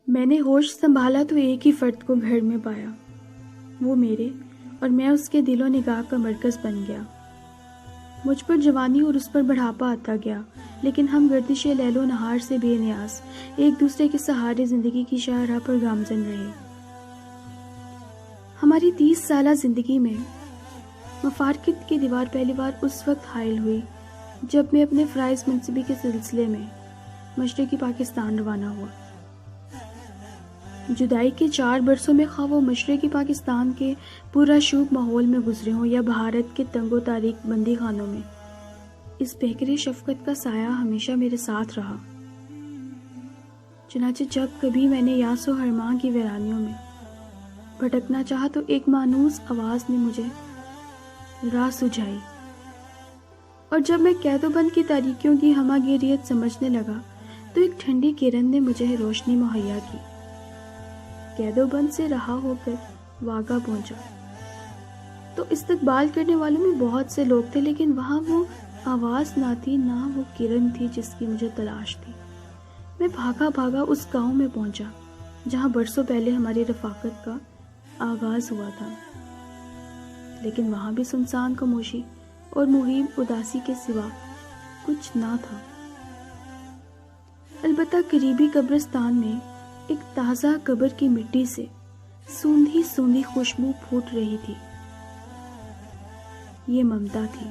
میں نے ہوش سنبھالا تو ایک ہی فرد کو گھر میں پایا، وہ میرے اور میں اس کے دل و نگاہ کا مرکز بن گیا۔ مجھ پر جوانی اور اس پر بڑھاپا آتا گیا، لیکن ہم گردش لیل و نہار سے بے نیاز ایک دوسرے کے سہارے زندگی کی شاہراہ پر گامزن رہے۔ ہماری 30 سالہ زندگی میں مفارقت کی دیوار پہلی بار اس وقت حائل ہوئی جب میں اپنے فرائض منصبی کے سلسلے میں مشرقی پاکستان روانہ ہوا۔ جدائی کے 4 برسوں میں خواہ وہ مشرقی پاکستان کے پورا شوب ماحول میں گزرے ہوں یا بھارت کے تنگ و تاریک بندی خانوں میں، اس بہکرے شفقت کا سایہ ہمیشہ میرے ساتھ رہا۔ چنانچہ جب کبھی میں نے یاس و ہرماں کی ویرانیوں میں بھٹکنا چاہا تو ایک مانوس آواز نے مجھے راہ سجھائی، اور جب میں قید و بند کی تاریکیوں کی ہمہ گیریت سمجھنے لگا تو ایک ٹھنڈی کرن نے مجھے روشنی مہیا کی۔ قید و بند سے رہا ہو کر واگا پہنچا تو استقبال کرنے والوں میں بہت سے لوگ تھے، لیکن وہاں وہ آواز نہ تھی، نہ وہ کرن تھی جس کی مجھے تلاش تھی۔ میں بھاگا بھاگا اس گاؤں میں پہنچا جہاں برسوں پہلے ہماری رفاقت کا آغاز ہوا تھا، لیکن وہاں بھی سنسان خاموشی اور مہیب اداسی کے سوا کچھ نہ تھا۔ البتہ قریبی قبرستان میں ایک تازہ قبر کی مٹی سے سوندھی سوندھی خوشبو پھوٹ رہی تھی۔ یہ ممتا تھی۔